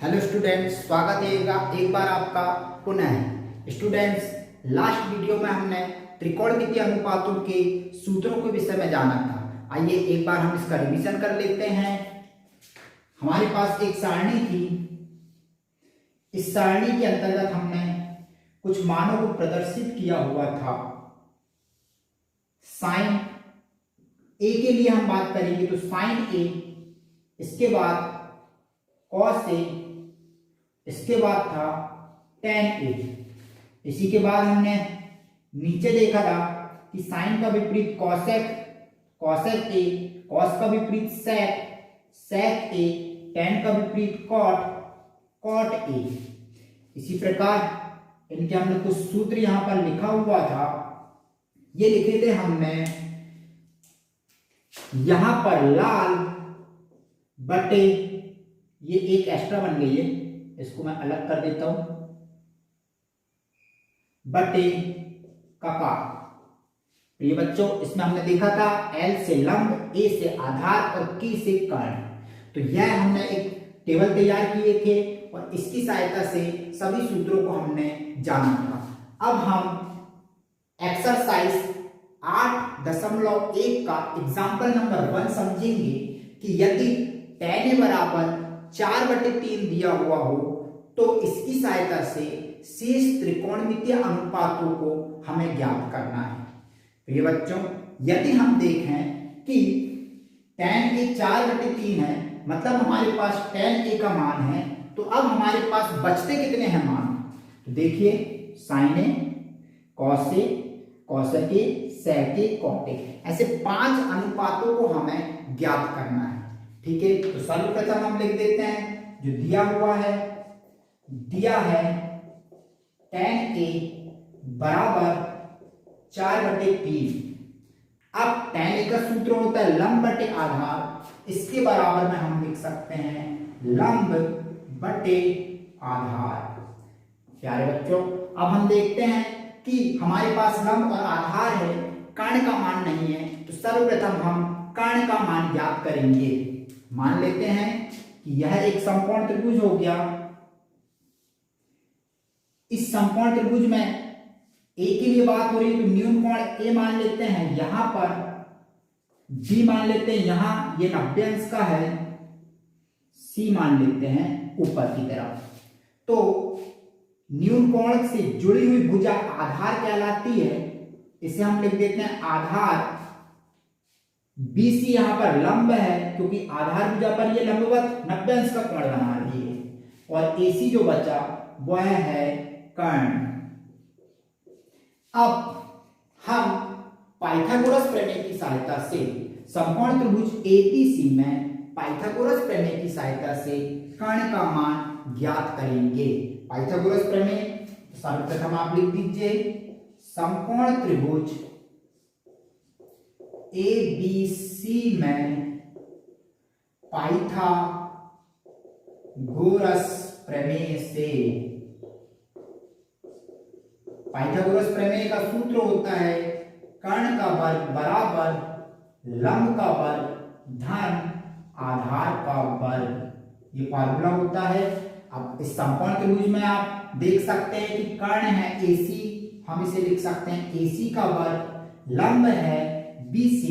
Hello students, स्वागत है एक बार आपका पुनः। स्टूडेंट्स, लास्ट वीडियो में हमने त्रिकोणमितीय अनुपातों के सूत्रों के विषय में जाना था। आइए एक बार हम इसका रिवीजन कर लेते हैं। हमारे पास एक सारणी थी। इस सारणी के अंतर्गत हमने कुछ मानों को प्रदर्शित किया हुआ था। साइन ए के लिए हम बात करेंगे तो साइन ए, इसके बाद कॉस ए, इसके बाद था टेन ए। इसी के बाद हमने नीचे देखा था कि साइन का विपरीत कॉसेक, कॉसेक ए, कॉस का विपरीत सेक, सेक ए, टेन का विपरीत कॉट, कॉट ए। इसी प्रकार इनके हमने कुछ सूत्र यहां पर लिखा हुआ था। ये लिखे थे हमने यहां पर लाल बटे, ये एक एक्स्ट्रा बन गई है, इसको मैं अलग कर देता हूं, बटे कका। प्रिय बच्चों, इसमें हमने देखा था एल से लंब, ए से आधार और के से कर्ण। तो यह हमने एक टेबल तैयार किए थे और इसकी सहायता से सभी सूत्रों को हमने जाना था। अब हम एक्सरसाइज 8.1 का एग्जाम्पल नंबर 1 समझेंगे कि यदि tan ए बराबर 4/3 दिया हुआ हो तो इसकी सहायता से शेष त्रिकोणमितीय अनुपातों को हमें ज्ञात करना है। प्रिय बच्चों, यदि हम देखें कि tan ए 4/3 है, मतलब हमारे पास tan ए का मान है, तो अब हमारे पास बचते कितने हैं मान? तो देखिए, sine A, cos A, cosec A, sec A, cot A, ऐसे 5 अनुपातों को हमें ज्ञात करना है। ठीक है, तो सर्वप्रथम हम लिख देते हैं जो दिया हुआ है, दिया है tan ए बराबर 4/3। अब tan ए का सूत्र होता है लंब बटे आधार, इसके बराबर में हम लिख सकते हैं लंब बटे आधार। प्यारे बच्चों, अब हम देखते हैं कि हमारे पास लंब और आधार है, कर्ण का मान नहीं है, तो सर्वप्रथम हम कर्ण का मान ज्ञात करेंगे। मान लेते हैं कि यह एक समकोण त्रिभुज हो गया। इस समकोण त्रिभुज में ए के लिए बात हो रही है तो न्यून कोण ए मान लेते हैं, यहां पर बी मान लेते हैं, यहां ये 90 अंश का है, सी मान लेते हैं ऊपर की तरफ। तो न्यून कोण से जुड़ी हुई भुजा आधार कहलाती है। इसे हम लिख देते हैं आधार। BC यहां पर लंब है क्योंकि आधार भुजा पर ये लंबवत 90 अंश का कोण बना रही है, और AC जो बचा वह है कर्ण। अब हम पाइथागोरस प्रमेय की सहायता से समकोण त्रिभुज ABC में पाइथागोरस प्रमेय की सहायता से कर्ण का मान ज्ञात करेंगे। पाइथागोरस प्रमेय सर्वप्रथम आप लिख दीजिए, समकोण त्रिभुज ABC में पाइथागोरस प्रमेय से, पाइथागोरस प्रमेय का सूत्र होता है कर्ण का वर्ग बराबर लंब का वर्ग धन आधार का वर्ग। ये फार्मूला होता है। अब इस समकोण त्रिभुज में आप देख सकते हैं कि कर्ण है AC, हम इसे लिख सकते हैं AC का वर्ग, लंब है BC,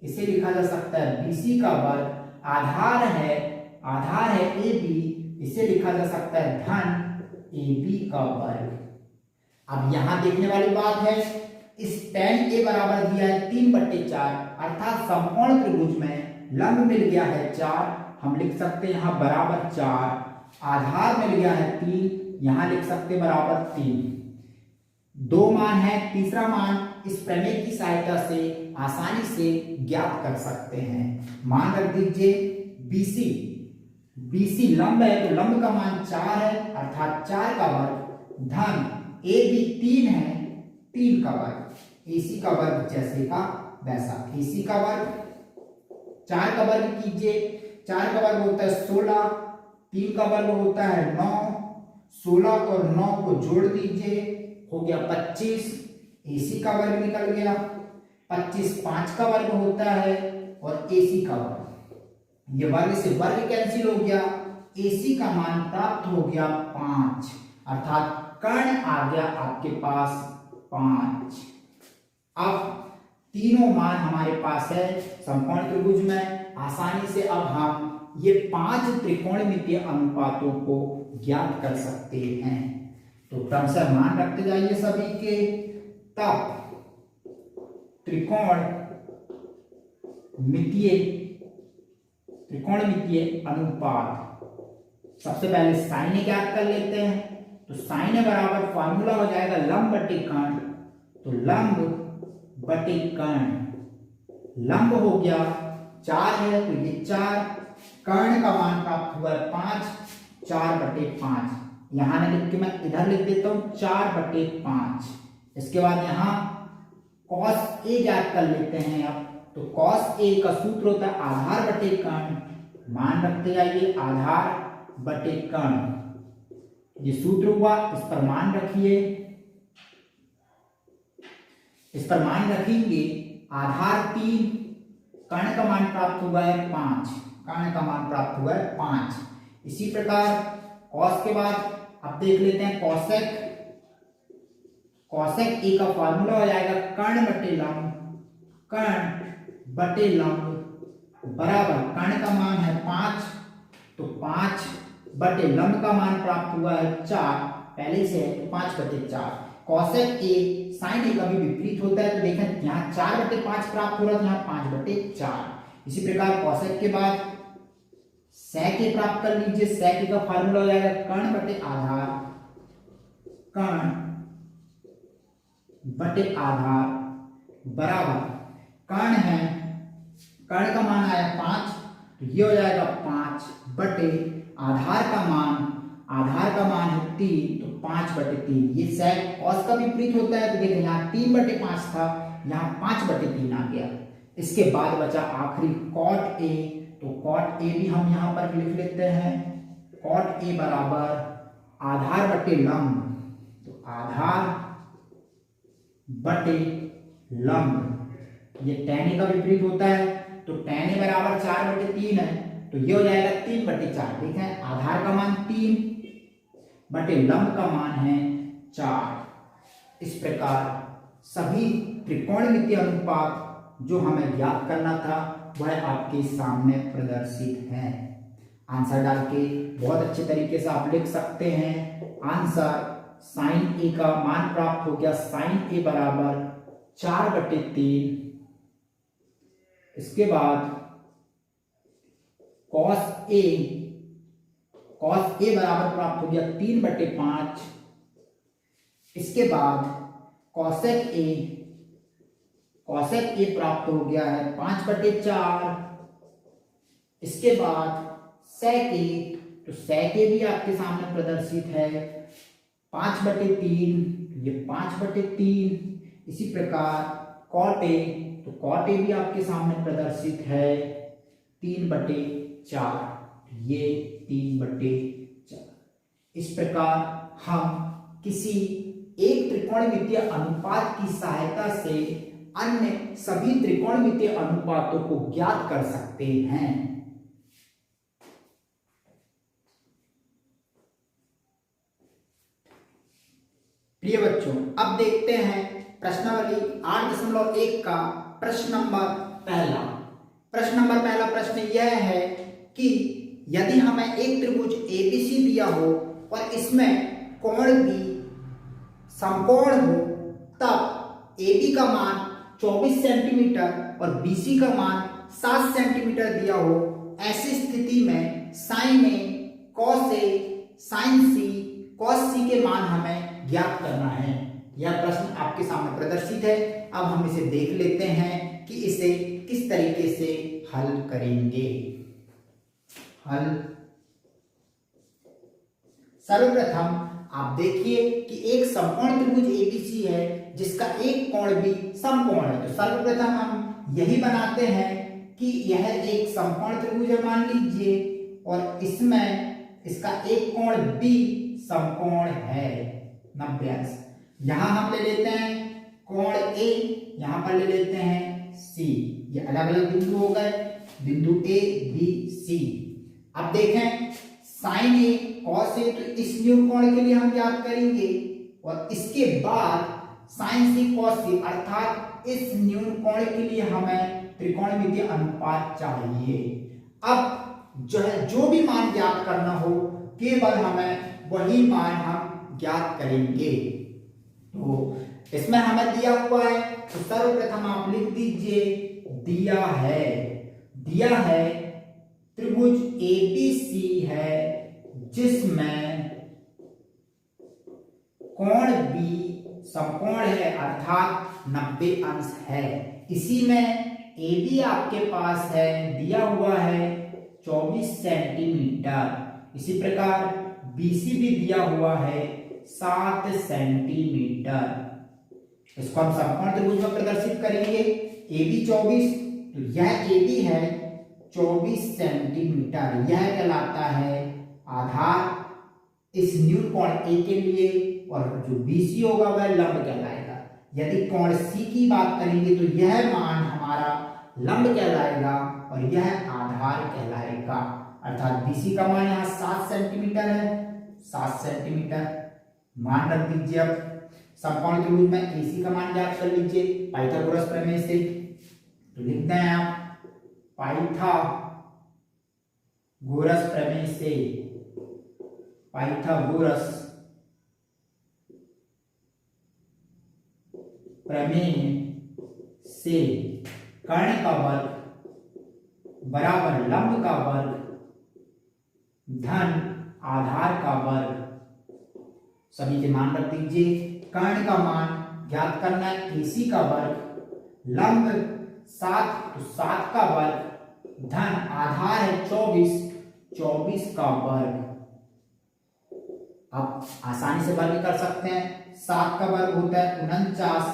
इसे लिखा जा सकता है BC का वर्ग, आधार है AB, इसे लिखा जा सकता है धन AB का वर्ग। अब यहां देखने वाली बात है, इस tan ए बराबर दिया है 3/4, अर्थात समकोण त्रिभुज में लंब मिल गया है 4, हम लिख सकते हैं यहां बराबर 4, आधार मिल गया है 3, यहां लिख सकते बराबर 3। 2 मान है, तीसरा मान इस प्रमेय की सहायता से आसानी से ज्ञात कर सकते हैं। मान रख दीजिए BC लंब है तो लंब का मान 4 है, अर्थात 4 का वर्ग, धन AB 3 है, 3 का वर्ग, AC का वर्ग जैसे का वैसा, AC का वर्ग 4 का वर्ग कीजिए, 4 का वर्ग होता है 16, 3 का वर्ग होता है 9, 16 और 9 को जोड़ दीजिए, हो गया 25, AC का वर्ग निकल गया 25, 5 का वर्ग होता है और AC का वर्ग, ये वर्ग से वर्ग कैंसिल हो गया, AC का मान प्राप्त हो गया 5, अर्थात कर्ण आ गया आपके पास 5। अब तीनों मान हमारे पास है समकोण त्रिभुज में। आसानी से अब हम ये 5 त्रिकोणमितीय अनुपातों को ज्ञात कर सकते हैं। तो क्रमशः मान रखते जाइए सभी के। तब त्रिकोणमितीय अनुपात, सबसे पहले साइन ज्ञात कर लेते हैं। तो साइन बराबर फॉर्मूला हो जाएगा लंब बटे कर्ण। तो लंब बटे कर्ण, लंब हो गया 4 है तो ये 4, कर्ण का मान प्राप्त हुआ है 5, 4 बटे 5। यहां ना लिख के मैं इधर लिख देता हूं 4 बटे 5। इसके बाद यहां cos a ज्ञात कर लेते हैं। अब तो cos a का सूत्र होता है आधार बटे कर्ण, मान रखते जाइए आधार बटे कर्ण, ये सूत्र हुआ। इस पर मान रखिए, इस पर मान रखेंगे आधार 3, कर्ण का मान प्राप्त हुआ है 5, कर्ण का मान प्राप्त हुआ है 5। इसी प्रकार cos के बाद अब देख लेते हैं cosec। cosec a का फॉर्मूला हो जाएगा कर्ण बटे लंब, कर्ण बटे लंब बराबर कर्ण का मान है 5, तो 5 बटे लंब का मान प्राप्त हुआ है 4, पहले से है तो 5 बटे 4। cosec a sin a का भी विपरीत होता है, तो देखें यहाँ 4 बटे 5 प्राप्त हो रहा है, यहाँ 5 बटे 4। इसी प्रकार cosec के बाद sec a प्राप्त कर लीजिए। sec a का फार्मूला हो जाएगा कर्ण बटे आधार, कर्ण बटे आधार बराबर कर्ण है, कर्ण का मान आया 5, तो ये हो जाएगा 5 बटे आधार का मान है 3, तो 5 बटे 3। ये sec cos का विपरीत होता है, तो देखिए यहाँ 3 बटे 5 था, यहाँ 5 बटे 3 आ गया। इसके बाद बचा आखिरी cot a, तो cot a भी हम यहाँ पर लिख लेते हैं। cot a बराबर आधार बटे लंब, तो आधार बटे लंब, ये tan a का विपरीत होता है, तो tan a बराबर 4 बटे 3 है, तो ये हो जाएगा 3 बटे 4। ठीक है, आधार का मान 3 बटे लंब का मान है 4। इस प्रकार सभी त्रिकोणमितीय अनुपात जो हमें ज्ञात करना था वह आपके सामने प्रदर्शित है। आंसर डाल के बहुत अच्छे तरीके से आप लिख सकते हैं। आंसर साइन ए का मान प्राप्त हो गया, साइन ए बराबर 4 बटे 3। इसके बाद cos a बराबर प्राप्त हो गया 3 बटे 5। इसके बाद cosec a प्राप्त हो गया है 5 बटे 4। इसके बाद sec a, तो sec a भी आपके सामने प्रदर्शित है 5 बटे 3, ये 5 बटे 3। इसी प्रकार cot a, तो cot a भी आपके सामने प्रदर्शित है 3 बटे 4, ये 3 बटे 4। इस प्रकार हम किसी एक त्रिकोणमितीय अनुपात की सहायता से अन्य सभी त्रिकोणमितीय अनुपातों को ज्ञात कर सकते हैं। प्रिय बच्चों, अब देखते हैं प्रश्नावली 8.1 का प्रश्न नंबर पहला। प्रश्न नंबर पहला प्रश्न यह है कि यदि हमें एक त्रिभुज एबीसी दिया हो और इसमें कोण भी समकोण हो, तब AB का मान 24 सेंटीमीटर और BC का मान 7 सेंटीमीटर दिया हो। ऐसी स्थिति में sin A, cos A, sin C, cos C के मान हमें ज्ञात करना है। यह प्रश्न आपके सामने प्रदर्शित है। अब हम इसे देख लेते हैं कि इसे किस तरीके से हल करेंगे। सर्वप्रथम आप देखिए कि एक समकोण त्रिभुज एबीसी है जिसका एक कोण भी समकोण है। तो सर्वप्रथम हम यही बनाते हैं कि यह एक समकोण त्रिभुज है मान लीजिए, और इसमें इसका एक कोण भी समकोण है 90 अंश। यहां हम ले लेते हैं कोण ए, यहां पर ले लेते हैं सी। ये अलग अलग बिंदु हो गए, बिंदु ए बी सी। अब देखें साइन ए कॉस ए, तो इस न्यून कोण के लिए हम ज्ञात करेंगे और इसके बाद साइन सी कॉस सी, अर्थात इस न्यून कोण के लिए हमें त्रिकोणमितीय अनुपात चाहिए। अब जो है जो भी मान ज्ञात करना हो केवल हमें वही मान हम ज्ञात करेंगे। तो इसमें हमें दिया हुआ है, तो सर्वप्रथम आप लिख दीजिए दिया है त्रिभुज एबीसी है जिसमें कोण बी समकोण है अर्थात 90 अंश है। इसी में AB आपके पास है दिया हुआ है 24 सेंटीमीटर। इसी प्रकार BC भी दिया हुआ है 7 सेंटीमीटर। इसको हम समकोण त्रिभुज में प्रदर्शित करेंगे। AB 24, तो यह AB है 24 सेंटीमीटर, यह कहलाता है आधार इस न्यून कोण A के लिए, और जो BC होगा वह लंब कहलाएगा। यदि कोण C की बात करेंगे तो यह मान हमारा लंब कहलाएगा और यह आधार कहलाएगा। अर्थात BC का मान यहाँ 7 सेंटीमीटर है, 7 सेंटीमीटर मान रख दीजिए। अब समकोण त्रिभुज में AC का मान ज्ञात कर लीजिए पाइथागोरस प्रमेय से। तो लिखते हैं आप पाइथागोरस प्रमेय से, पाइथागोरस प्रमेय से कर्ण का वर्ग बराबर लंब का वर्ग धन आधार का वर्ग। सभी के मान रख दीजिए। कर्ण का मान ज्ञात करना है AC का वर्ग, लंब 7 तो 7 का वर्ग, धन आधार है 24 का वर्ग। आप आसानी से वर्ग कर सकते हैं। 7 का वर्ग होता है 49,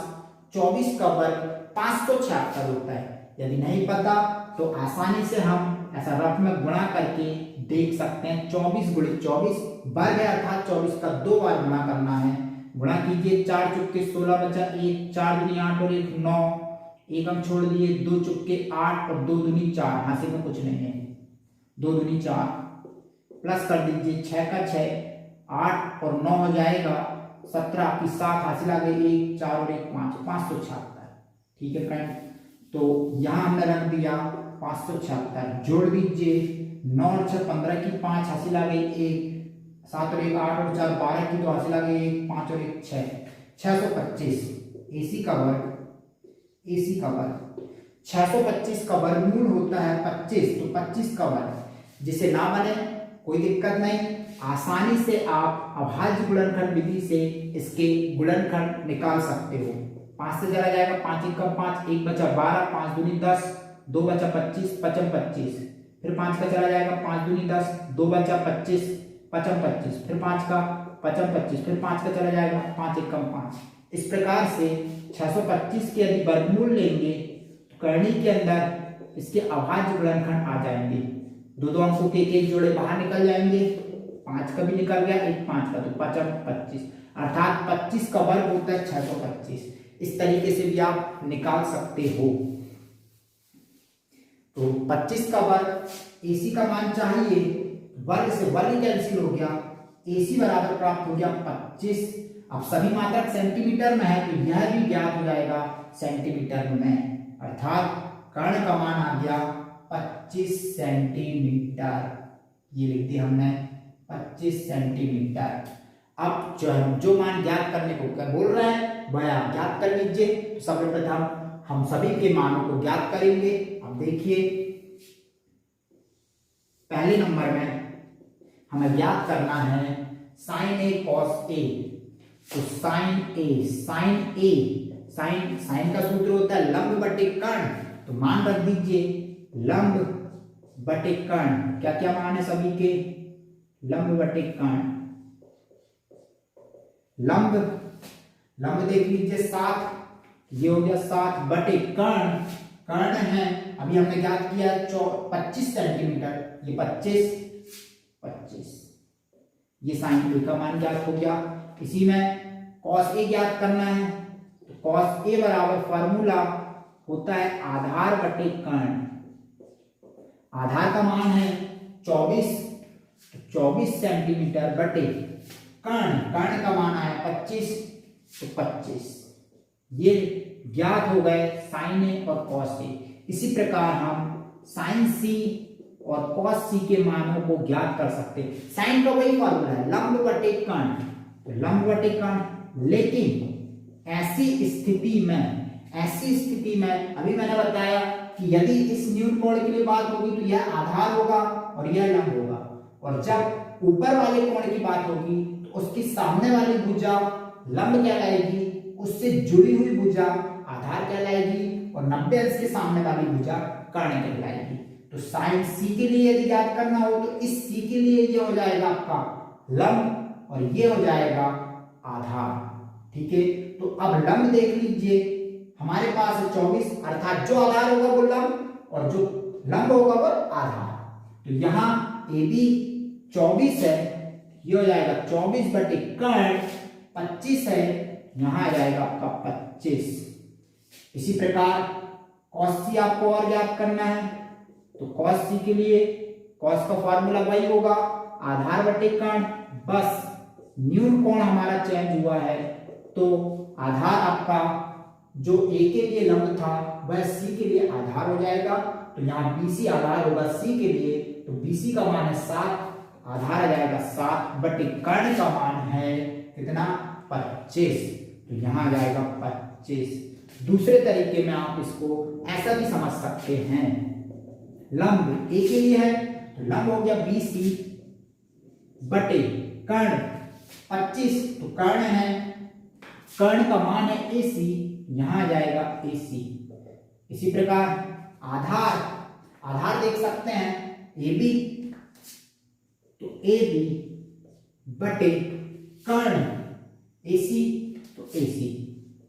24 का वर्ग 576 होता है। यदि नहीं पता तो आसानी से हम ऐसा रफ में गुणा करके देख सकते हैं। 24 गुणित 24 वर्ग है अर्थात 24 का 2 बार गुणा करना है। गुणा कीजिए, 4 चुक्के 16 बचा 1, 4 दूनी 8 और 1 9, एक हम छोड़ दिए, 2 चुक्के 8 और 2 दूनी 4, हासिल में कुछ नहीं है, 2 दूनी 4 प्लस कर दीजिए 6 का 6, 8 और 9 हो जाएगा 17, आपकी 7 हासिल आ गई, 1 4 और 1 5, 576। ठीक है फ्रेंड, तो यहां हमने रख दिया 576। जोड़ दीजिए, 9 और 6 15 की 5 हासिल आ गई 1, 7 और 1 8 और 4 12 की 2 हासिल आ गई 1, 5 और 1 6, 625। AC का वर्ग, AC का वर्ग 625 का वर्गमूल होता है 25, तो 25 का वर्ग जिसे ना बने कोई दिक्कत नहीं, आसानी से आप अभाज्य गुणनखंड विधि से इसके गुणनखंड निकाल सकते हो। 5 से चला जाएगा 5 1 5, 1 बचा 12, 5 दूनी 10, 2 बचा 25, 55 25, फिर 5 का चला जाएगा 5 दूनी 10, 2 बचा 25, 55 25, फिर 5 का 55 25, फिर 5 का चला जाएगा 5 1 5। इस प्रकार से 625 के यदि वर्गमूल लेंगे तो करनी के अंदर इसके अभाज्य गुणनखंड आ जाएंगे। दो अंकों के एक जोड़े बाहर निकल जाएंगे, 5 का भी निकल गया, 1 5 का, तो 55 25 अर्थात 25 का वर्ग होता है 625। इस तरीके से भी आप निकाल सकते हो। तो 25 का वर्ग, AC का मान चाहिए, वर्ग से वर्ग कैंसिल हो गया, AC बराबर प्राप्त हो गया 25। अब सभी मात्रक सेंटीमीटर में है तो यह भी ज्ञात हो जाएगा सेंटीमीटर में, अर्थात कर्ण का मान आ गया 25 सेंटीमीटर। ये लिख दिया हमने 25 सेंटीमीटर। अब जो मान ज्ञात करने को बोल रहा है वह आप ज्ञात कर लीजिए। तो सर्वप्रथम हम सभी के मानों को ज्ञात करेंगे। अब देखिए, पहले नंबर में हमें ज्ञात करना है साइन ए कॉस ए। तो साइन का सूत्र होता है लंब बटे कर्ण, तो मान रख दीजिए लंब बटे कर्ण। क्या क्या मान है सभी के? लंब बटे कर्ण, लंब देख लीजिए 7, ये हो गया 7 बटे कर्ण है अभी हमने ज्ञात किया 25 सेंटीमीटर, ये 25, ये साइन ए का मान ज्ञात हो गया। इसी में कॉस ए ज्ञात करना है, तो कॉस ए बराबर फॉर्मूला होता है आधार बटे कर्ण। आधार का मान है 24 24 सेंटीमीटर बटे कर्ण, कर्ण का मान आया 25, तो 25 ये ज्ञात हो गए साइन ए और कॉस ए। इसी प्रकार हम साइन सी और कॉस सी के मानों को ज्ञात कर सकते हैं। साइन का वही फॉर्मूला है, लंब बटे कर्ण, तो लंब बटे कर्ण। लेकिन ऐसी स्थिति में अभी मैंने बताया कि यदि इस न्यून कोण के लिए बात होगी तो यह आधार होगा और यह लंब होगा, और जब ऊपर वाले कोण की बात होगी तो उसकी सामने वाली भुजा लंब कहलाएगी, उससे जुड़ी हुई भुजा आधार कहलाएगी, और 90 अंश के सामने वाली भुजा कर्ण कहलाएगी। तो साइन सी के लिए यदि याद करना हो तो इस सी के लिए ये हो जाएगा आपका लंब और ये हो जाएगा आधार। ठीक है, तो अब लंब देख लीजिए, हमारे पास है 24, अर्थात जो आधार होगा वो लंब और जो लंब होगा वो आधार। तो यहाँ ए बी 24 है, ये हो जाएगा 24 बटे कर्ण 25 है, यहाँ आ जाएगा आपका 25। इसी प्रकार कॉस सी आपको और याद करना है, तो कॉस सी के लिए कॉस का फॉर्मूला वही होगा, आधार बटे कर्ण, बस न्यून कोण हमारा चेंज हुआ है, तो आधार आपका जो ए के लिए लंब था वह सी के लिए आधार हो जाएगा। तो यहाँ बीसी आधार होगा सी के लिए, तो बीसी का मान है 7, आधार आ जाएगा 7 बटे कर्ण का मान है कितना 25, तो यहाँ आ जाएगा 25। दूसरे तरीके में आप इसको ऐसा भी समझ सकते हैं, लंब ए के लिए है तो लंब हो गया BC बटे कर्ण 25, तो कर्ण है, कर्ण का मान है AC, यहां आ जाएगा AC। इसी प्रकार आधार, आधार देख सकते हैं AB, तो AB बटे कर्ण AC, तो AC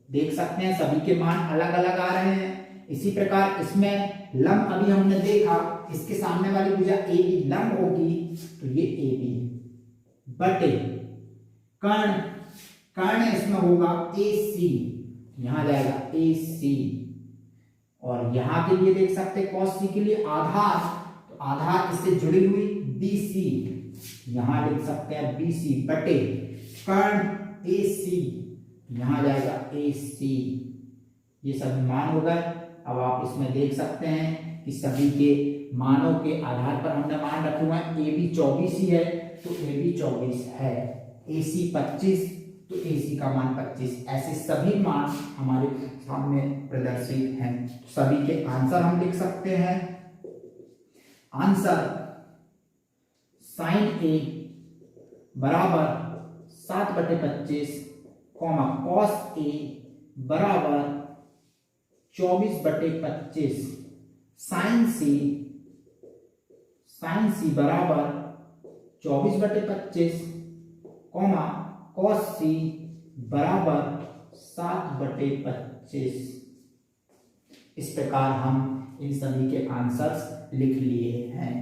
देख सकते हैं, सभी के मान अलग अलग आ रहे हैं। इसी प्रकार इसमें लंब अभी हमने देखा, इसके सामने वाली भुजा AB लंब होगी, तो ये AB बटे कर्ण, कर्ण इसमें होगा AC, यहां जाएगा AC, और यहां के लिए देख सकते हैं cos C के लिए आधार, तो आधार इससे जुड़ी हुई BC, यहां लिख सकते हैं BC बटे कर्ण AC, यहां जाएगा AC। ये सभी मान हो गए। अब आप इसमें देख सकते हैं कि सभी के मानों के आधार पर हमने मान रखे हुए हैं, AB 24 ही है तो AB 24 है, AC 25 तो AC का मान 25, ऐसे सभी मान हमारे सामने प्रदर्शित हैं। सभी के आंसर हम लिख सकते हैं। आंसर साइन A बराबर 7 बटे 25, कॉस A बराबर 24 बटे 25, साइन सी बराबर 24 बटे 25, कॉस सी बराबर 7 बटे 25। इस प्रकार हम इन सभी के आंसर्स लिख लिए हैं।